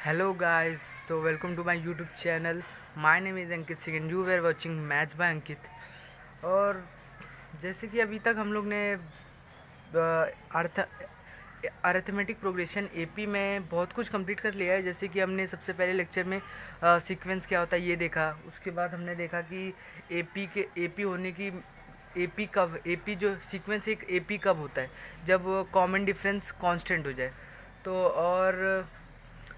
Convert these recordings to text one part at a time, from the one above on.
Hello guys, so welcome to my YouTube channel. My name is Ankit Singh and you were watching Match by Ankit. और जैसे कि अभी तक हम लोग ने अर्थ अरिथमेटिक प्रोग्रेशन एपी में बहुत कुछ कंप्लीट कर लिया है। जैसे कि हमने सबसे पहले लेक्चर में सीक्वेंस क्या होता है ये देखा। उसके बाद हमने देखा कि एपी होने की एपी जो सीक्वेंस एक एपी कब होता है, जब कॉमन डिफरेंस कांस्टेंट हो जाए। तो और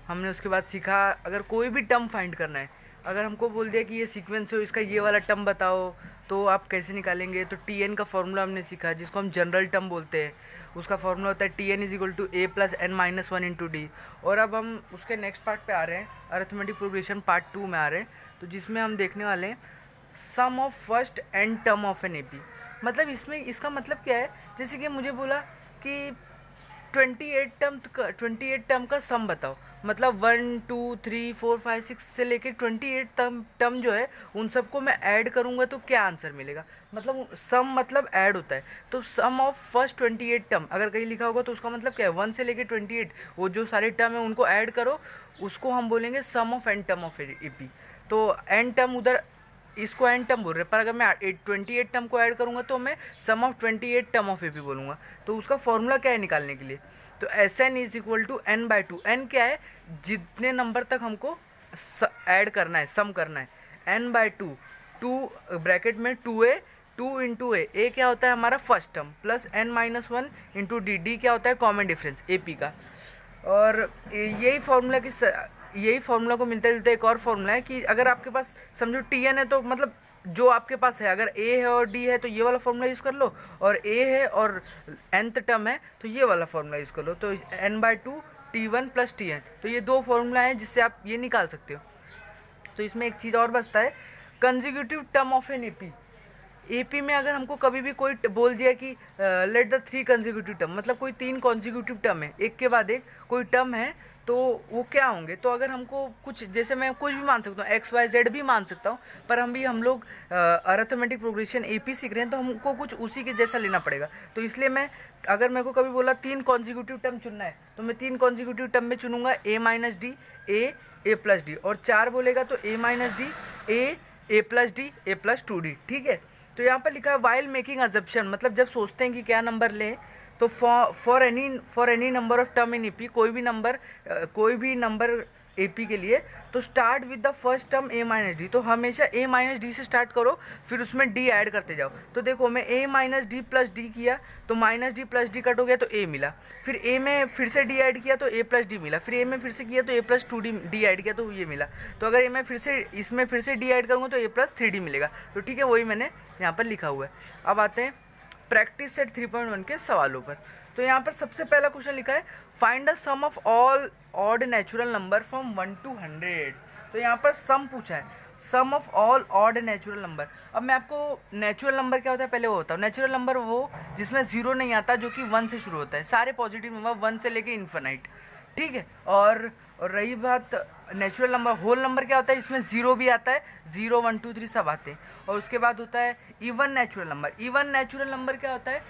हमने उसके बाद सीखा अगर कोई भी टर्म फाइंड करना है, अगर हमको बोल दिया कि ये सीक्वेंस हो, इसका ये वाला टर्म बताओ, तो आप कैसे निकालेंगे। तो टी एन का फॉर्मूला हमने सीखा जिसको हम जनरल टर्म बोलते हैं। उसका फॉर्मूला होता है T n is equal to a plus n minus one into d. और अब हम उसके नेक्स्ट पार्ट पे आ रहे हैं, अरिथमेटिक प्रोग्रेशन पार्ट 2 में आ रहे हैं, तो जिसमें हम देखने वाले हैं sum of first n term of an AP. मतलब इसमें इसका मतलब क्या है, जैसे कि मुझे बोला कि 28 टर्म का सम बताओ, मतलब 1 2 3 4 5 6 से लेके 28 टर्म जो है उन सबको मैं ऐड करूँगा तो क्या आंसर मिलेगा। मतलब सम मतलब ऐड होता है। तो सम ऑफ फर्स्ट 28 टर्म अगर कहीं लिखा होगा तो उसका मतलब क्या है, 1 से लेके 28 वो जो सारे टर्म है उनको ऐड करो, उसको हम बोलेंगे sum of n term of AP. तो एन टर्म उधर इसको एन टर्म बोल रहे हैं, पर अगर मैं 28 टर्म को ऐड करूँगा तो मैं सम ऑफ 28 टर्म ऑफ एपी बोलूँगा। तो उसका फॉर्मूला क्या है निकालने के लिए, तो S n is equal to n by two. N क्या है, जितने नंबर तक हमको ऐड करना है, सम करना है, n by two. Two bracket में 2a 2 इंटू ए क्या होता है हमारा first term, plus n minus one into d. D क्या होता है कॉमन डिफरेंस एपी का। और यही फार्मूला को मिलता जुलता एक और फार्मूला है कि अगर आपके पास समझो टी एन है तो मतलब जो आपके पास है, अगर ए है और डी है तो ये वाला फार्मूला यूज़ कर लो, और ए है और nth टर्म है तो ये वाला फार्मूला यूज़ कर लो। तो n by two T one plus T n, तो ये दो फार्मूला हैं जिससे आप ये निकाल सकते हो। तो इसमें एक चीज़ और बचता है, consecutive term of an AP. AP में अगर हमको कभी भी कोई बोल दिया कि लेट द 3 कंजिक्यूटिव टर्म, मतलब कोई 3 कंजिक्यूटिव टर्म है, एक के बाद एक कोई टर्म है, तो वो क्या होंगे। तो अगर हमको कुछ, जैसे मैं कुछ भी मान सकता हूँ, एक्स वाई जेड भी मान सकता हूँ, पर हम लोग अरिथमेटिक प्रोग्रेशन एपी सीख रहे हैं तो हमको कुछ उसी के जैसा लेना पड़ेगा। तो इसलिए मैं, अगर मेरे को कभी बोला 3 कॉन्जिक्यूटिव टर्म चुनना है तो मैं 3 कॉन्जिक्यूटिव टर्म में चुनूंगा ए माइनस डी, ए प्लस डी, और 4 बोलेगा तो ए माइनस डी, ए प्लस डी, ए प्लस 2d। ठीक है। तो यहाँ पर लिखा है वाइल मेकिंग अजप्शन, मतलब जब सोचते हैं कि क्या नंबर लें, तो for any number of term in AP, कोई भी नंबर एपी के लिए, तो start with the first term A minus D. तो हमेशा ए माइनस डी से स्टार्ट करो, फिर उसमें डी ऐड करते जाओ। तो देखो मैं ए माइनस डी प्लस डी किया तो minus d plus D cut हो गया तो ए मिला, फिर ए में फिर से डी ऐड किया तो ए प्लस डी मिला, फिर ए में फिर से किया तो ए प्लस 2d डी ऐड किया तो ये मिला। तो अगर इसमें फिर से डी ऐड करूँगा तो ए प्लस 3d मिलेगा। तो ठीक है, वही मैंने यहाँ पर लिखा हुआ है। अब आते हैं प्रैक्टिस सेट 3.1 के सवालों पर। तो यहाँ पर सबसे पहला क्वेश्चन लिखा है find the sum of all odd natural number from 1 to 100। तो यहाँ पर सम पूछा है, sum of all odd natural number. अब मैं आपको नेचुरल नंबर क्या होता है पहले वो होता है। नेचुरल नंबर वो जिसमें जीरो नहीं आता, जो कि 1 से शुरू होता है। सारे पॉजिटिव नंबर 1 से लेके इन्फिनाइट। ठीक है। और रही बात नेचुरल नंबर, होल नंबर क्या होता है, इसमें जीरो भी आता है, 0 1 2 3 सब आते हैं। और उसके बाद होता है even natural number. Even natural number क्या होता है,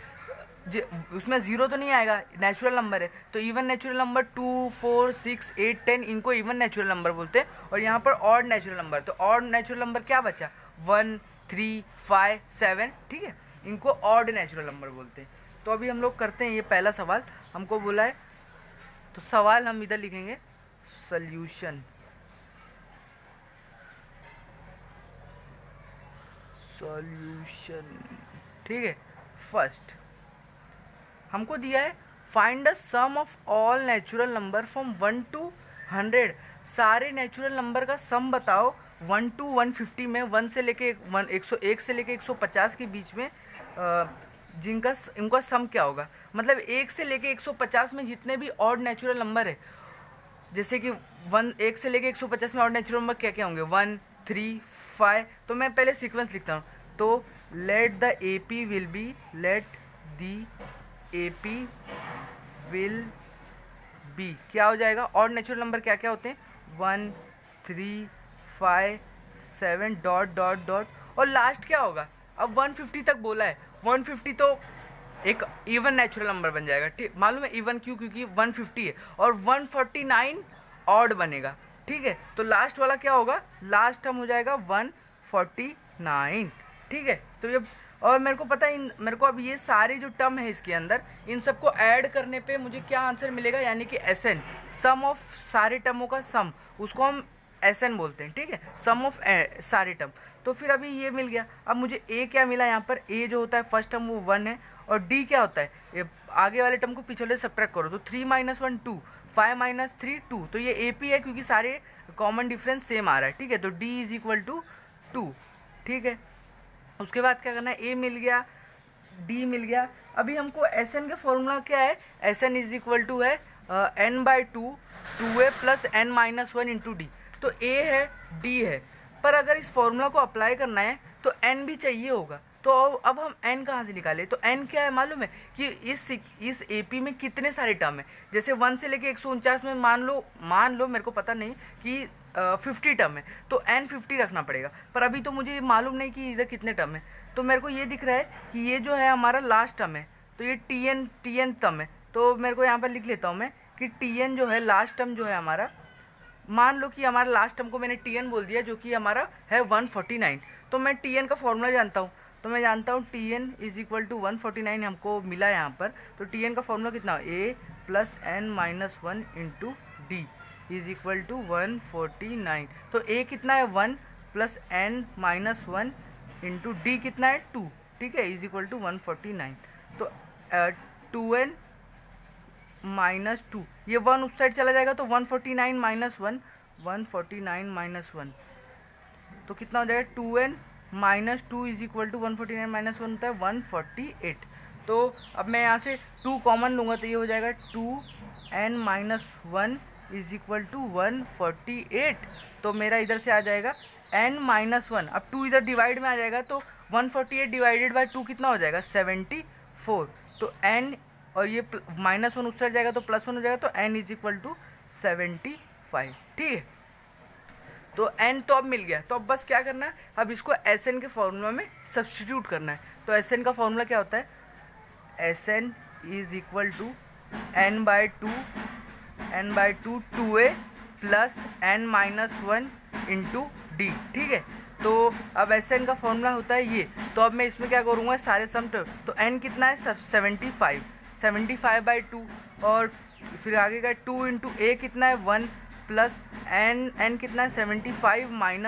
उसमें जीरो तो नहीं आएगा, नेचुरल नंबर है, तो इवन नेचुरल नंबर 2 4 6 8 10 इनको इवन नेचुरल नंबर बोलते हैं। और यहाँ पर ऑड नेचुरल नंबर, तो ऑड नेचुरल नंबर क्या बचा, 1 3 5 7। ठीक है, इनको ऑड नेचुरल नंबर बोलते हैं। तो अभी हम लोग करते हैं ये पहला सवाल हमको बोला है, तो सवाल हम इधर लिखेंगे सॉल्यूशन। ठीक है। फर्स्ट हमको दिया है find the sum of all natural number from 1 to 100। सारे नेचुरल नंबर का सम बताओ 1 to 150 में, 1 से लेके 101 से लेके 150 के बीच में, इनका सम क्या होगा। मतलब 1 से लेके 150 में जितने भी ऑड नेचुरल नंबर है, जैसे कि 1 से लेके 150 में ऑड नेचुरल नंबर क्या क्या होंगे, 1 3 5। तो मैं पहले सीक्वेंस लिखता हूँ। तो let the AP will be, let the AP will be क्या हो जाएगा, ऑड नेचुरल नंबर क्या क्या होते हैं, 1 3 5 7 डॉट डॉट डॉट, और लास्ट क्या होगा। अब 150 तक बोला है, 150 तो एक इवन नेचुरल नंबर बन जाएगा। ठीक, मालूम है इवन क्यों, क्योंकि 150 है, और 149 ऑड बनेगा, ठीक है। तो लास्ट वाला क्या होगा, लास्ट टर्म हो जाएगा 149, ठीक है। तो ये और मेरे को पता है मेरे को अब ये सारे जो टर्म है इसके अंदर, इन सबको ऐड करने पे मुझे क्या आंसर मिलेगा, यानी कि SN, सम ऑफ सारे टर्मों का सम, उसको हम SN बोलते हैं, ठीक है, सम ऑफ सारे टर्म। तो फिर अभी ये मिल गया। अब मुझे A क्या मिला, यहाँ पर A जो होता है फर्स्ट टर्म वो 1 है, और D क्या होता है, ये आगे वाले टर्म को पीछे वाले सब्ट्रैक्ट करो, तो 3 - 1 2, 5 - 3 2, तो ये AP है क्योंकि सारे कॉमन डिफरेंस सेम आ रहा है, ठीक है। तो D = 2, ठीक है। उसके बाद क्या करना है, A मिल गया, D मिल गया। अभी हमको SN का फॉर्मूला क्या है, SN = है n/2 2a + n - 1 × D। तो A है, D है, पर अगर इस फॉर्मूला को अप्लाई करना है तो n भी चाहिए होगा। तो अब हम n कहाँ से निकालें, तो n क्या है मालूम है कि इस AP में कितने सारे टर्म है। जैसे 1 से लेके 149 में मान लो मेरे को पता नहीं कि 50 टर्म है, तो n 50 रखना पड़ेगा, पर अभी तो मुझे मालूम नहीं कि इधर कितने टर्म है। तो मेरे को ये दिख रहा है कि ये जो है हमारा लास्ट टर्म है, तो ये TN टर्म है। तो मेरे को यहाँ पर लिख लेता हूँ मैं कि TN जो है लास्ट टर्म जो है हमारा, मान लो कि हमारा लास्ट टर्म को मैंने TN बोल दिया, जो कि हमारा है 149। तो मैं TN का फॉर्मूला जानता हूँ, तो मैं जानता हूँ TN = 149 हमको मिला यहाँ पर। तो TN का फॉर्मूला कितना, A + n - 1 × D = 149। तो A कितना है 1 + n - 1 × D कितना है 2, ठीक है, = 149। तो 2n - 2, ये 1 उस साइड चला जाएगा, तो 149 - 1, 149 - 1, तो कितना हो जाएगा 2n - 2 = 149 - 1 होता है 148। तो अब मैं यहाँ से 2 कॉमन लूँगा, तो ये हो जाएगा 2n - 1 = 148। तो मेरा इधर से आ जाएगा n - 1, अब 2 इधर डिवाइड में आ जाएगा, तो 148 / 2 कितना हो जाएगा 74। तो n और ये -1 उस साइड जाएगा तो +1 हो जाएगा, तो n = 75, ठीक है। तो n तो अब मिल गया। तो अब बस क्या करना है, अब इसको SN के फॉर्मूला में सब्स्टिट्यूट करना है। तो SN का फॉर्मूला क्या होता है, SN = n/2 2a + n - 1 × D, ठीक है। तो अब SN का फॉर्मूला होता है ये। तो अब मैं इसमें क्या करूँगा, सारे सम, तो n कितना है 75/2, और फिर आगे का 2 × A कितना है 1 + n कितना है 75 - 1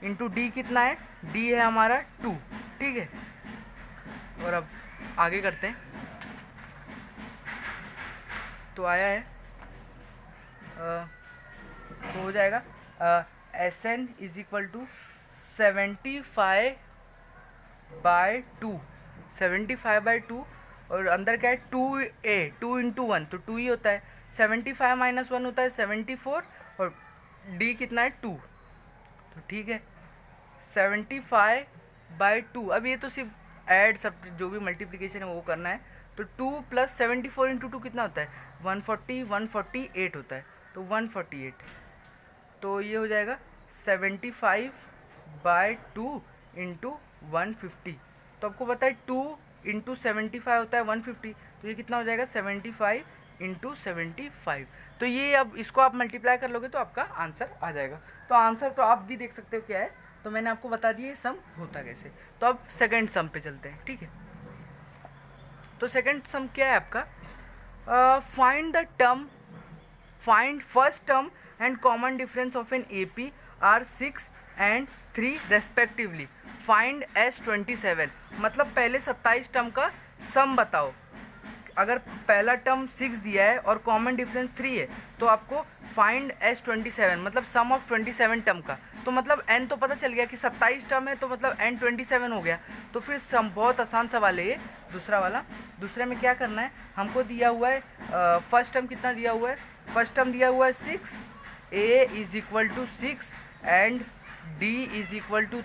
× D कितना है, D है हमारा 2, ठीक है। और अब आगे करते हैं, तो आया है तो हो जाएगा SN = 75/2, और अंदर क्या है 2a 2 × 1, तो 2 ही होता है, 75 - 1 होता है 74, और D कितना है 2, तो ठीक है 75/2। अब ये तो सिर्फ ऐड सब जो भी मल्टीप्लिकेशन है वो करना है। तो 2 + 74 × 2 कितना होता है 148 होता है, तो 148। तो ये हो जाएगा 75/2 × 150। तो आपको पता है 2 × 75 होता है 150, तो ये कितना हो जाएगा 75 × 75। तो ये अब इसको आप मल्टीप्लाई कर लोगे तो आपका आंसर आ जाएगा। तो आंसर तो आप भी देख सकते हो क्या है, तो मैंने आपको बता दिया सम होता कैसे। तो अब सेकंड सम पे चलते हैं, ठीक है। तो सेकंड सम क्या है आपका, find first term and common difference of an AP are 6 and 3 respectively, find S27। मतलब पहले 27 टर्म का सम बताओ। अगर पहला टर्म 6 दिया है और कॉमन डिफरेंस 3 है, तो आपको फाइंड S27 मतलब सम ऑफ 27 टर्म का। तो मतलब n तो पता चल गया कि 27 टर्म है, तो मतलब n 27 हो गया। तो फिर सम बहुत आसान सवाल है ये दूसरा वाला। दूसरे में क्या करना है, हमको दिया हुआ है फर्स्ट टर्म कितना दिया हुआ है, फर्स्ट टर्म दिया हुआ है 6, A = 6 एंड D =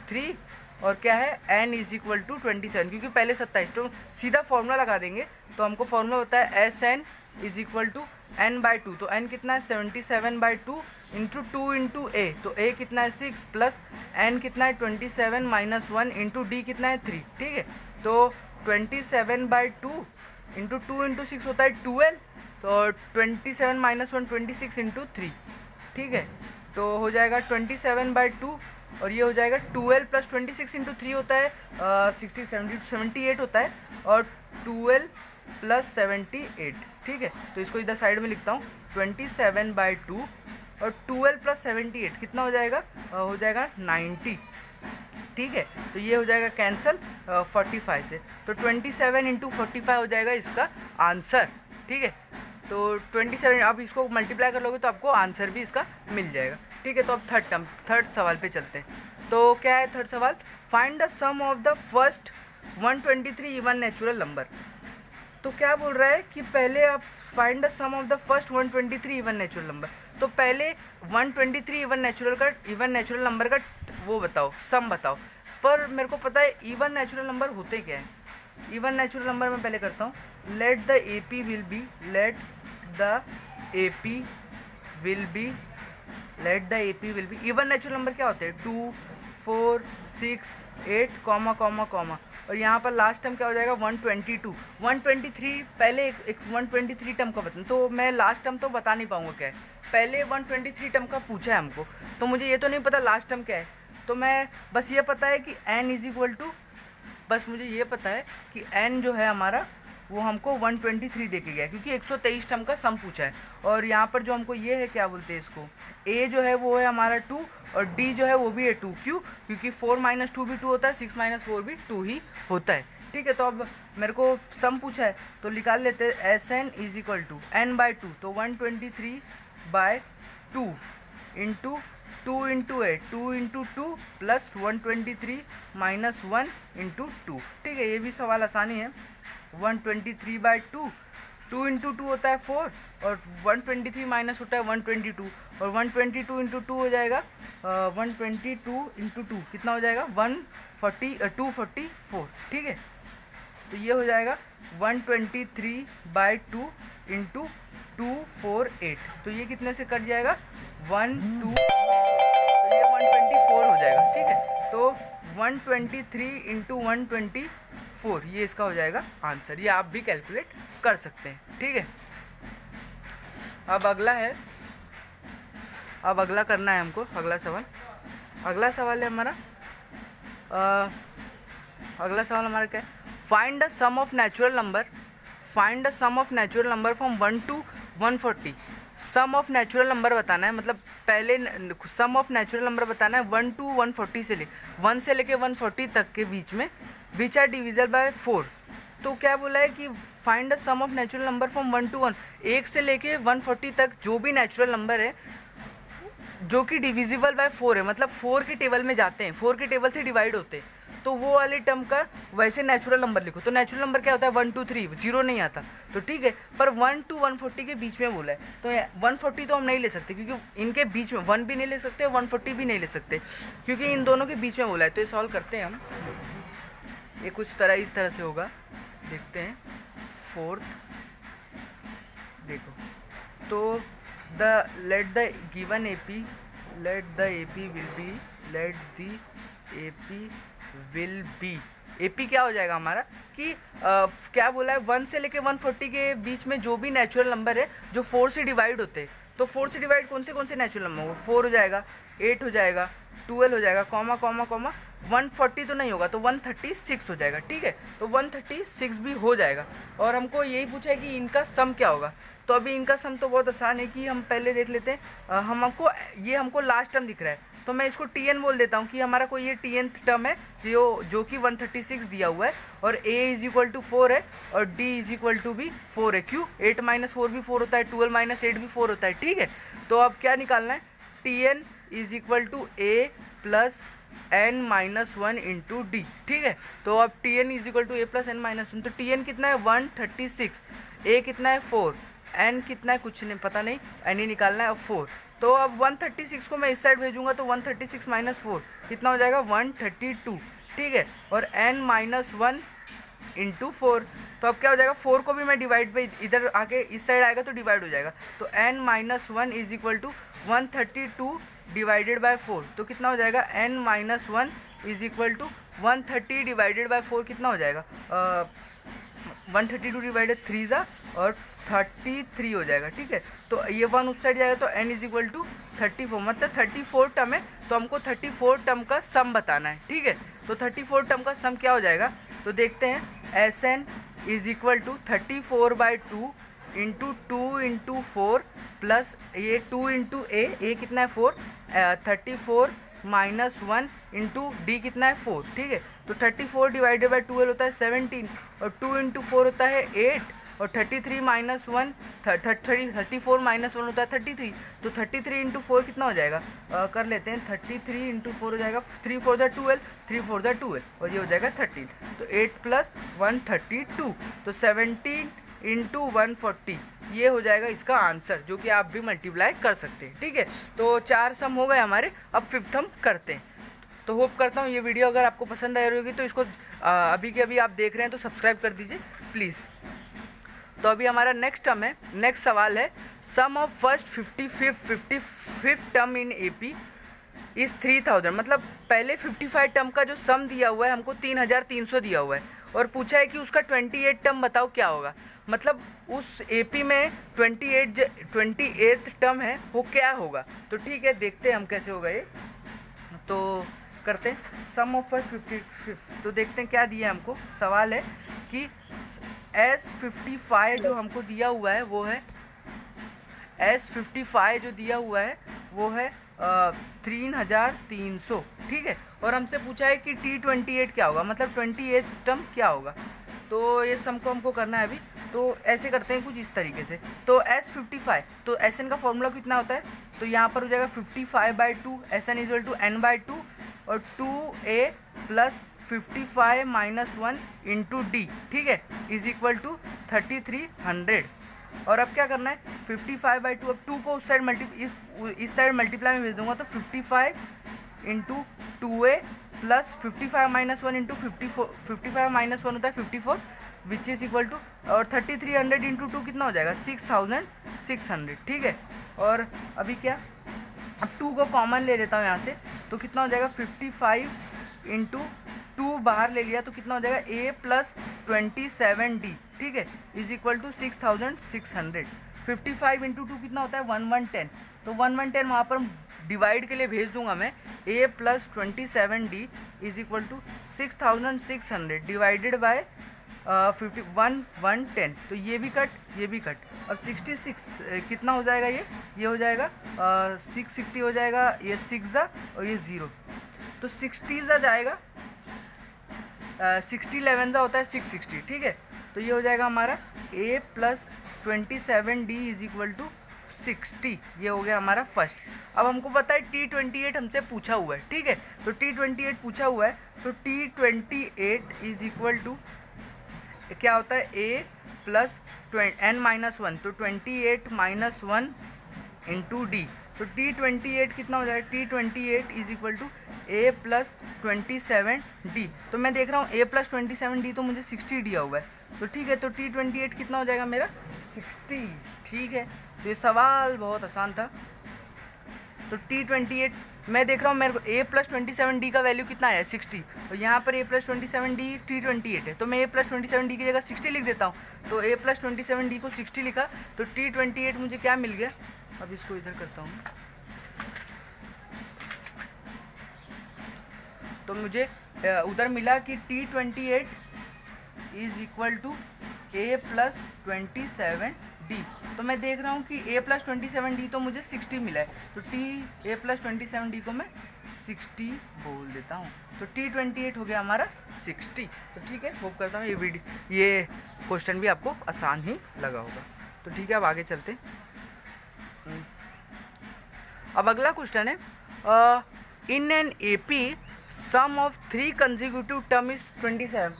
3, और क्या है n = 27, क्योंकि पहले 27, तो सीधा फॉर्मूला लगा देंगे। तो हमको फॉर्मूला होता है SN = n/2। तो n कितना है 77/2 × 2 × A, तो A कितना है 6 + n कितना है 27 - 1 × D कितना है 3, ठीक है। तो 27/2 × 2 × 6 होता है 12, तो 27 - 1 26 × 3, ठीक है। तो हो जाएगा 27/2 और ये हो जाएगा 12 + 26 × 3 होता है 60 70 78 होता है और 12 + 78, ठीक है। तो इसको इधर साइड में लिखता हूँ 27/2 और 12 + 78 कितना हो जाएगा 90, ठीक है। तो ये हो जाएगा कैंसिल 45 से, तो 27 × 45 हो जाएगा इसका आंसर, ठीक है। तो 27 आप इसको मल्टीप्लाई कर लोगे तो आपको आंसर भी इसका मिल जाएगा, ठीक है। तो अब थर्ड सवाल पे चलते हैं। तो क्या है थर्ड सवाल, find the sum of the first 123 even natural number. तो क्या बोल रहा है कि पहले आप find the sum of the first 123 even natural number. तो पहले 123 इवन नेचुरल नंबर का वो बताओ, सम बताओ। पर मेरे को पता है इवन नेचुरल नंबर होते क्या है। इवन नेचुरल नंबर मैं पहले करता हूँ, let the AP will be even natural number क्या होते हैं 2 4 6 8 कॉमा कॉमा कॉमा, और यहाँ पर लास्ट टर्म क्या हो जाएगा 122 123। पहले एक 123 टर्म का बता, तो मैं लास्ट टर्म तो बता नहीं पाऊँगा क्या है। पहले 123 टर्म का पूछा है हमको, तो मुझे ये तो नहीं पता लास्ट टर्म क्या है। तो मैं बस ये पता है कि मुझे ये पता है कि n जो है हमारा वो हमको 123 दे के गया, क्योंकि 123 टर्म का सम पूछा है। और यहाँ पर जो हमको ये है क्या बोलते हैं इसको, a जो है वो है हमारा 2 और d जो है वो भी है 2। क्यों? क्योंकि 4 - 2 भी 2 होता है, 6 - 4 भी 2 ही होता है, ठीक है। तो अब मेरे को सम पूछा है तो निकाल लेते हैं Sn = n/2। तो 123/2 इंटू 2 × 8 2 × 2 प्लस 123 -1 × 2, ठीक है। ये भी सवाल आसानी है। 123/2 2 × 2 होता है 4 और 123 माइनस होता है 122 और 122 × 2 हो जाएगा 122 × 2 कितना हो जाएगा 244, ठीक है। तो ये हो जाएगा 123/2 × 248, तो ये कितने से कट जाएगा 1 2, तो ये 124 हो जाएगा, ठीक है। तो 123 × 124 ये इसका हो जाएगा आंसर। ये आप भी कैलकुलेट कर सकते हैं, ठीक है। अब अगला करना है हमको। अगला सवाल है हमारा क्या है, find the sum of natural number from 1 to 140। Sum of natural number बताना है, मतलब पहले सम ऑफ नेचुरल नंबर बताना है 1 to 140 से 1 से लेके 140 तक के बीच में, विच आर डिविजल बाय 4। तो क्या बोला है कि find the sum of natural number from 1 to 1, 1 से लेके 140 तक जो भी नेचुरल नंबर है जो कि डिविजिबल बाय 4 है, मतलब 4 के टेबल में जाते हैं, 4 के टेबल से डिवाइड होते हैं, तो वो वाले टर्म का वैसे नेचुरल नंबर लिखो। तो नेचुरल नंबर क्या होता है 1 2 3, 0 नहीं आता, तो ठीक है। पर 1 to 140 के बीच में बोला है, तो 140 तो हम नहीं ले सकते क्योंकि इनके बीच में 1 भी नहीं ले सकते, 140 भी नहीं ले सकते, क्योंकि इन दोनों के बीच में बोला है। तो ये सॉल्व करते हैं हम। ये कुछ इस तरह से होगा, देखते हैं। फोर्थ देखो, तो let the AP will be AP क्या हो जाएगा हमारा कि क्या बोला है 1 से लेके 140 के बीच में जो भी नेचुरल नंबर है जो 4 से डिवाइड होते हैं, तो 4 से डिवाइड कौन से नेचुरल नंबर हो, 4 हो जाएगा, 8 हो जाएगा, 12 हो जाएगा, कॉमा 140 तो नहीं होगा, तो 136 हो जाएगा, ठीक है। तो 136 भी हो जाएगा। और हमको यही पूछा है कि इनका सम क्या होगा। तो अभी इनका सम तो बहुत आसान है कि हम पहले देख लेते हैं। हमको लास्ट टर्म दिख रहा है, तो मैं इसको Tn बोल देता हूँ कि हमारा कोई ये Tnth टर्म है जो कि 136 दिया हुआ है, और A = 4 है और D = भी 4 है। क्यों? 8 - 4 भी 4 होता है, 12 - 8 भी 4 होता है, ठीक है। तो अब क्या निकालना है, Tn = A + n - 1 × D, ठीक है। तो अब Tn = A + n - 1, तो Tn कितना है 136, A कितना है 4, n कितना है कुछ नहीं पता नहीं, n ही निकालना है, अब 4। तो अब 136 को मैं इस साइड भेजूंगा तो 136 - 4 कितना हो जाएगा 132, ठीक है। और n - 1 × 4, तो अब क्या हो जाएगा 4 को भी मैं डिवाइड पे इधर आके इस साइड आएगा तो डिवाइड हो जाएगा, तो n - 1 = 132 डिवाइडेड बाय 4, तो कितना हो जाएगा n - 1 = 130 डिवाइडेड बाय 4 कितना हो जाएगा 132 डिवाइडेड 3 ज़ा और 33 हो जाएगा, ठीक है। तो ये 1 उस साइड जाएगा तो n इज इक्वल टू 34, मतलब 34 टर्म है, तो हमको 34 टर्म का सम बताना है, ठीक है। तो 34 टर्म का सम क्या हो जाएगा, तो देखते हैं। Sn is equal to 34/2 into 2 into 4 plus ये 2 इंटू ए कितना है 4, 34 माइनस 1 इंटू डी कितना है 4, ठीक है। तो 34 डिवाइडेड बाई 12 होता है 17 और 2 इंटू 4 होता है 8 और 33 माइनस 1 34 माइनस 1 होता है 33, तो 33 इंटू 4 कितना हो जाएगा, कर लेते हैं। 33 इंटू 4 हो जाएगा 3 4 ज़ा 12, 3 4 ज़ा 12 और ये हो जाएगा 13, तो 8 प्लस 1 32, तो 17 इंटू 140 ये हो जाएगा इसका आंसर, जो कि आप भी मल्टीप्लाई कर सकते हैं, ठीक है। तो 4 सम हो गए हमारे, अब 5th हम करते हैं। तो होप करता हूँ ये वीडियो अगर आपको पसंद आई होगी तो इसको अभी के अभी आप देख रहे हैं तो सब्सक्राइब कर दीजिए प्लीज़। तो अभी हमारा नेक्स्ट सवाल है, sum of first 55 term in AP is 3000, मतलब पहले 55 टर्म का जो सम दिया हुआ है हमको 3300 दिया हुआ है और पूछा है कि उसका 28 टर्म बताओ क्या होगा, मतलब उस एपी में 28th टर्म है वो क्या होगा। तो ठीक है, देखते हैं हम कैसे होगा ये। तो करते हैं सम ऑफ फर्स्ट 55, तो देखते हैं क्या दिया है हमको। सवाल है कि S55 जो हमको दिया हुआ है वो है S55 जो दिया हुआ है वो है 3300, ठीक है। और हमसे पूछा है कि T28 क्या होगा, मतलब 28 टर्म क्या होगा। तो ये सम को हमको करना है अभी, तो ऐसे करते हैं कुछ इस तरीके से। तो S55, तो Sn का फॉर्मूला कितना होता है, तो यहाँ पर हो जाएगा 55/2, Sn is equal to n/2 और 2a plus 55 minus 1 into D, ठीक है, इज इक्वल टू 3300। और अब क्या करना है, 55/2, अब 2 को उस साइड इस साइड मल्टीप्लाई में भेज दूंगा, तो 55 into 2a plus 55 minus 1 into 55 minus 1 होता है 54 विच इज़ इक्वल टू, और 3300 इंटू 2 कितना हो जाएगा 6600, ठीक है। और अभी क्या, अब 2 को कॉमन ले लेता हूँ यहाँ से, तो कितना हो जाएगा 55 इंटू 2 बाहर ले लिया तो कितना हो जाएगा a प्लस 27d, ठीक है, इज इक्वल टू 6600। 55 इंटू 2 कितना होता है 1110, तो 1110 वहाँ पर डिवाइड के लिए भेज दूंगा मैं, a plus 27d is equal to 6600 divided by 110, तो ये भी कट, अब 66 कितना हो जाएगा, ये हो जाएगा 660 हो जाएगा, ये 6 ज़ा और ये 0, तो 60 ज़ा जाएगा, 60 11 ज़ा होता है 660, ठीक है। तो ये हो जाएगा हमारा a plus 27d is equal to 60, ये हो गया हमारा फर्स्ट। अब हमको पता है T28 हमसे पूछा हुआ है, ठीक है, तो T28 पूछा हुआ है, तो T28 इज इक्वल टू क्या होता है a प्लस n-1, तो 28 माइनस 1 इंटू डी, तो T28 कितना हो जाएगा, T28 is equal to a plus 27d, तो मैं देख रहा हूँ a प्लस 27d तो मुझे 60 दिया हुआ है, तो ठीक है, तो T28 कितना हो जाएगा मेरा 60, ठीक है। तो ये सवाल बहुत आसान था। तो T28 मैं देख रहा हूँ मेरे को a प्लस 27d का वैल्यू कितना है 60, तो यहाँ पर a प्लस 27d T28 है, तो मैं a प्लस 27d की जगह 60 लिख देता हूँ, तो a प्लस 27d को 60 लिखा, तो T28 मुझे क्या मिल गया। अब इसको इधर करता हूँ, तो मुझे उधर मिला कि T28 is equal to a plus 27d, तो मैं देख रहा हूँ कि a प्लस 27d तो मुझे 60 मिला है, तो a प्लस 27d को मैं 60 बोल देता हूँ, तो T28 हो गया हमारा 60। तो ठीक है, होप करता हूँ ये क्वेश्चन भी आपको आसान ही लगा होगा। तो ठीक है, अब आगे चलते हैं। अब अगला क्वेश्चन है, इन an AP some of 3 consecutive term is 27।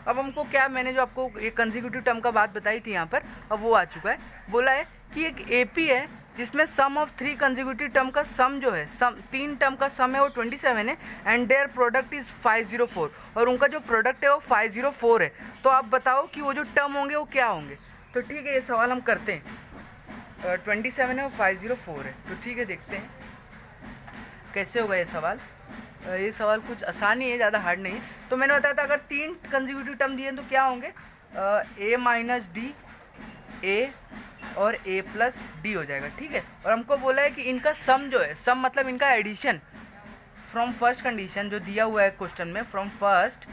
अब हमको क्या, मैंने जो आपको एक कंसेक्यूटिव टर्म का बात बताई थी यहाँ पर, अब वो आ चुका है। बोला है कि एक एपी है जिसमें सम ऑफ 3 कंसेक्यूटिव टर्म का सम जो है, 3 टर्म का सम है वो 27 है, एंड देयर प्रोडक्ट इज़ 504, और उनका जो प्रोडक्ट है वो 504 है। तो आप बताओ कि वो जो टर्म होंगे वो क्या होंगे। तो ठीक है, ये सवाल हम करते हैं। 27 है और 504 है, तो ठीक है, देखते हैं कैसे होगा ये सवाल। ये सवाल कुछ आसान ही है, ज़्यादा हार्ड नहीं है। तो मैंने बताया था अगर 3 कंसेक्यूटिव टर्म दिए तो क्या होंगे, ए माइनस डी ए और ए प्लस डी हो जाएगा, ठीक है। और हमको बोला है कि इनका सम जो है, सम मतलब इनका एडिशन फ्रॉम फर्स्ट कंडीशन जो दिया हुआ है क्वेश्चन में, from first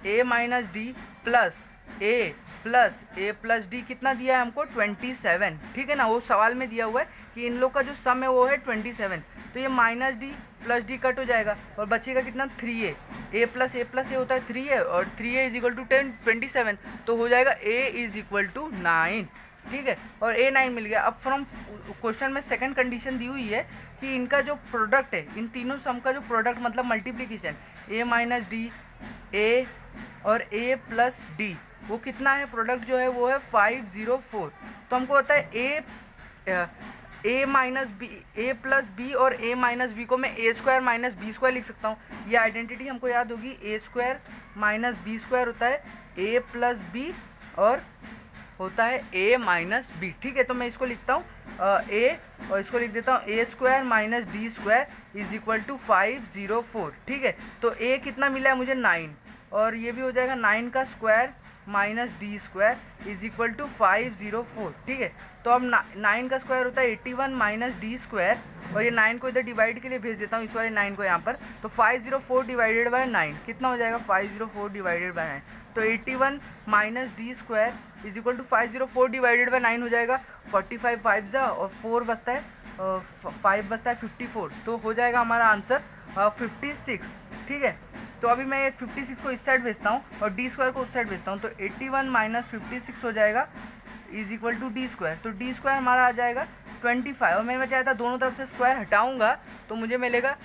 A minus d plus A plus D कितना दिया है हमको 27, ठीक है ना। वो सवाल में दिया हुआ है कि इन लोग का जो सम है वो है 27, तो ये minus d plus D cut हो जाएगा और बचेगा कितना 3a, ए प्लस ए होता है 3a और 3a इज इक्वल टू 27, तो हो जाएगा a इज इक्वल टू 9, ठीक है। और a 9 मिल गया। अब फ्रॉम क्वेश्चन में सेकंड कंडीशन दी हुई है कि इनका जो प्रोडक्ट है, इन तीनों सम का जो प्रोडक्ट मतलब multiplication a minus D A और a प्लस डी, वो कितना है, प्रोडक्ट जो है वो है 504। तो हमको होता है ए माइनस बी, ए प्लस बी और ए माइनस बी को मैं ए स्क्वायर माइनस बी स्क्वायर लिख सकता हूँ। ये आइडेंटिटी हमको याद होगी, ए स्क्वायर माइनस बी स्क्वायर होता है ए प्लस बी और होता है ए माइनस बी, ठीक है। तो मैं इसको लिखता हूँ ए और इसको लिख देता हूँ A square minus D square is equal to 504, ठीक है। तो ए कितना मिला है मुझे 9 और ये भी हो जाएगा 9 का square minus D square is equal to 504, ठीक है। तो अब 9 का स्क्वायर होता है 81 माइनस डी स्क्वायर और ये 9 को इधर डिवाइड के लिए भेज देता हूँ, इस वाले 9 को यहाँ पर। तो 504 डिवाइडेड बाय 9 कितना हो जाएगा, 504 डिवाइडेड बाय 9, तो 81 minus D square is equal to 504 divided by 9 हो जाएगा 45 5 जा और 4 बचता है 5 बचता है 54, तो हो जाएगा हमारा आंसर 56, ठीक है। तो अभी मैं 56 को इस साइड भेजता हूँ और डी स्क्वायर को उस साइड भेजता हूँ, तो 81 माइनस 56 हो जाएगा is equal to d square. तो डी स्क्वायर हमारा आ जाएगा 25 और मैंने चाहता दोनों तरफ से स्क्वायर हटाऊंगा तो मुझे मिलेगा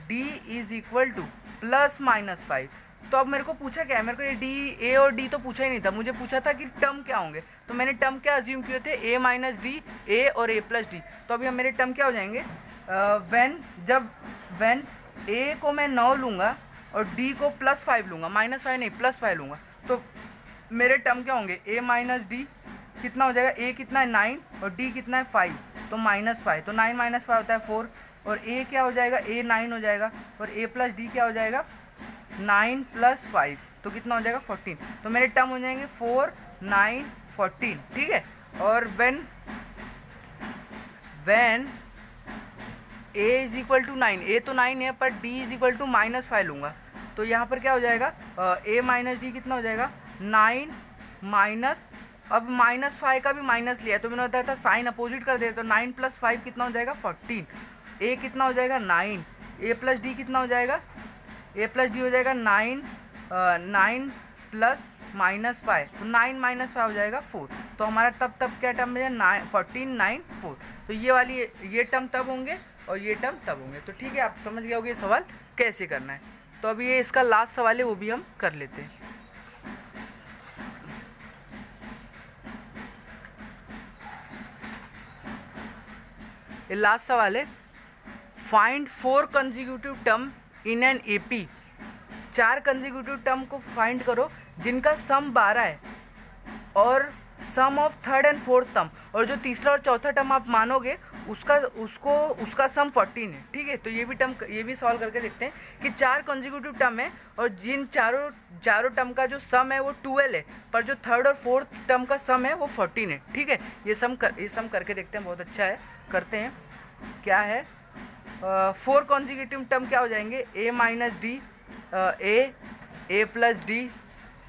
D is equal two plus minus 5। तो अब मेरे को पूछा क्या है, मेरे को ये डी ए और डी तो पूछा ही नहीं था, मुझे पूछा था कि टर्म क्या होंगे। तो मैंने टर्म क्या अज्यूम किए थे, ए माइनस डी ए और ए प्लस डी। तो अभी हम मेरे टर्म क्या हो जाएंगे, व्हेन ए को मैं 9 लूँगा और डी को +5 लूँगा, -5 नहीं +5 लूँगा, तो मेरे टर्म क्या होंगे, ए माइनस डी कितना हो जाएगा, ए कितना है 9 और डी कितना है 5, तो -5, तो 9 माइनस 5 होता है 4 और ए क्या हो जाएगा, ए 9 हो जाएगा और ए प्लस डी क्या हो जाएगा 9 + 5, तो कितना हो जाएगा 14। तो मेरे टर्म हो जाएंगे 4 9 14, ठीक है। और when a is equal to 9, a तो 9 है पर d इज इक्वल टू -5 लूँगा, तो यहाँ पर क्या हो जाएगा a माइनस डी कितना हो जाएगा 9 माइनस, अब -5 का भी माइनस लिया तो मैंने बताया था साइन अपोजिट कर देते, तो 9 + 5 कितना हो जाएगा 14, a कितना हो जाएगा 9, a प्लस डी कितना हो जाएगा, a प्लस डी हो जाएगा 9 प्लस -5, तो 9 - 5 हो जाएगा 4, तो हमारा तब क्या टर्म है 14 9 4, तो ये टर्म तब होंगे और ये टर्म तब होंगे। तो ठीक है, आप समझ गए होगे ये सवाल कैसे करना है। तो अभी ये इसका लास्ट सवाल है वो भी हम कर लेते हैं। ये लास्ट सवाल है, find 4 consecutive term in an AP. 4 consecutive term को फाइंड करो जिनका सम 12 है और sum of third and fourth term, और जो तीसरा और चौथा टर्म आप मानोगे उसका सम 14 है, ठीक है। तो ये भी सॉल्व करके देखते हैं कि 4 कंसेक्यूटिव टर्म है और जिन चारों टर्म का जो सम है वो 12 है, पर जो थर्ड और फोर्थ टर्म का सम है वो 14 है, ठीक है। ये सम करके देखते हैं, बहुत अच्छा है, करते हैं। क्या है 4 कंसेक्यूटिव टर्म क्या हो जाएंगे, a minus D A plus D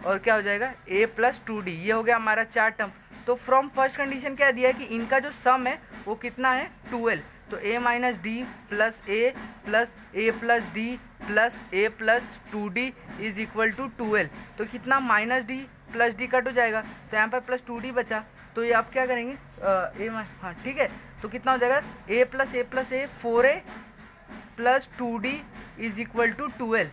और क्या हो जाएगा a + 2d, ये हो गया हमारा 4 टर्म। तो फ्रॉम फर्स्ट कंडीशन क्या दिया है कि इनका जो सम है वो कितना है 12, तो a minus d plus a plus d plus a + 2d is equal to 12, तो कितना -d प्लस d कट हो जाएगा, तो यहाँ पर +2d बचा, तो ये आप क्या करेंगे हाँ ठीक है, तो कितना हो जाएगा a + a 4a + 2d is equal to 12,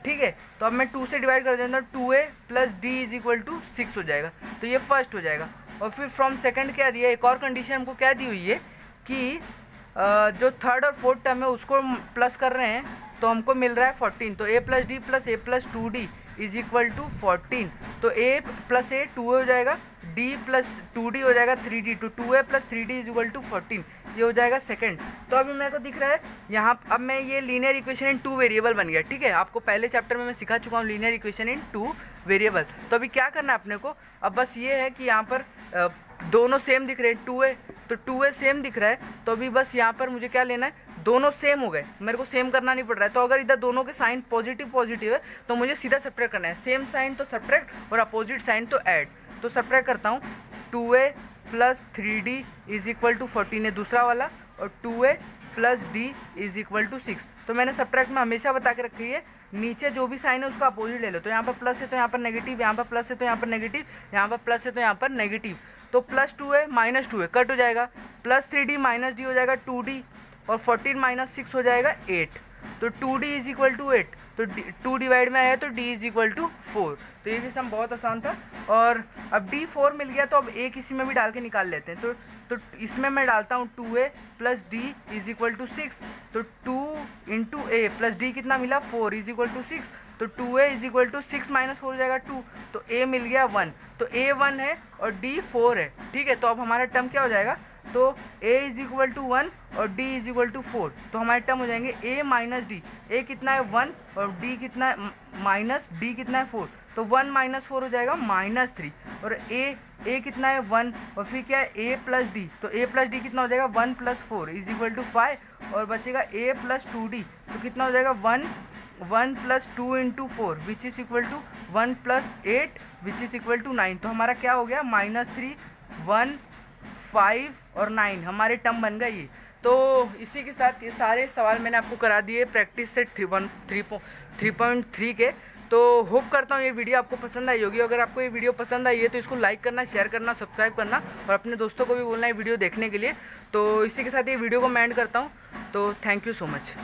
ठीक है। तो अब मैं 2 से डिवाइड कर देता हूँ, 2a + d is equal to 6 हो जाएगा, तो ये फर्स्ट हो जाएगा। और फिर फ्रॉम सेकंड क्या दिया है, एक और कंडीशन हमको क्या दी हुई है कि जो थर्ड और फोर्थ टर्म है उसको प्लस कर रहे हैं तो हमको मिल रहा है 14, तो a + d + a + 2d is equal to 14, तो a + a 2 हो जाएगा, d प्लस 2d हो जाएगा 3d, तो 2a plus 3d is equal to 14, ये हो जाएगा सेकंड। तो अभी मेरे को दिख रहा है यहाँ, अब मैं ये लीनियर इक्वेशन इन 2 वेरिएबल बन गया, ठीक है। आपको पहले चैप्टर में मैं सिखा चुका हूँ लीनियर इक्वेशन इन 2 वेरिएबल। तो अभी क्या करना है अपने को, अब बस ये है कि यहाँ पर दोनों सेम दिख रहे हैं, 2a, तो 2a सेम दिख रहा है, तो अभी बस यहाँ पर मुझे क्या लेना है, दोनों सेम हो गए, मेरे को सेम करना नहीं पड़ रहा है। तो अगर इधर दोनों के साइन पॉजिटिव पॉजिटिव है तो मुझे सीधा सब्ट्रैक्ट करना है, सेम साइन तो सब्ट्रैक्ट और अपोजिट साइन तो ऐड। तो सब्ट्रैक्ट करता हूँ, 2a plus 3d is equal to 14 है दूसरा वाला, और 2a plus d is equal to 6। तो मैंने सब्ट्रैक्ट में हमेशा बता के रखी है, नीचे जो भी साइन है उसका अपोजिट ले लो। तो यहाँ पर प्लस है तो यहाँ पर नेगेटिव, यहाँ पर प्लस है तो यहाँ पर नेगेटिव, यहाँ पर प्लस है तो यहाँ पर नेगेटिव। तो plus 2a minus 2a cut हो जाएगा, प्लस 3d माइनस d हो जाएगा 2d, और 14 माइनस 6 हो जाएगा 8। तो 2d इज इक्वल टू 8, तो 2 डिवाइड में आया तो d इज इक्वल टू 4। तो ये भी सम बहुत आसान था। और अब d 4 मिल गया, तो अब a किसी में भी डाल के निकाल लेते हैं। तो इसमें मैं डालता हूँ 2a plus d is equal to 6, तो 2 इंटू a प्लस d कितना मिला 4 इज इक्वल टू 6, तो 2a is equal to 6 minus 4 हो जाएगा 2, तो a मिल गया 1, तो a 1 है और d 4 है, ठीक है। तो अब हमारा टर्म क्या हो जाएगा, तो a इज इक्वल टू 1 और d इज इक्वल टू 4, तो हमारे टर्म हो जाएंगे a माइनस डी। a कितना है 1 और d कितना है माइनस d कितना है 4, तो 1 माइनस 4 हो जाएगा माइनस 3, और a कितना है 1 और फिर क्या है a प्लस डी, तो a प्लस डी कितना हो जाएगा 1 प्लस 4 इज इक्वल टू 5, और बचेगा a प्लस 2d, तो कितना हो जाएगा 1 plus 2 into 4 which is equal to 1 plus 8 which is equal to 9। तो हमारा क्या हो गया -3, 1, 5 और 9 हमारे टर्म बन गए ये। तो इसी के साथ ये सारे सवाल मैंने आपको करा दिए प्रैक्टिस सेट 3.3 के। तो होप करता हूँ ये वीडियो आपको पसंद आई होगी। अगर आपको ये वीडियो पसंद आई है तो इसको लाइक करना, शेयर करना, सब्सक्राइब करना और अपने दोस्तों को भी बोलना है वीडियो देखने के लिए। तो इसी के साथ ये वीडियो को मैं एंड करता हूँ। तो थैंक यू सो मच।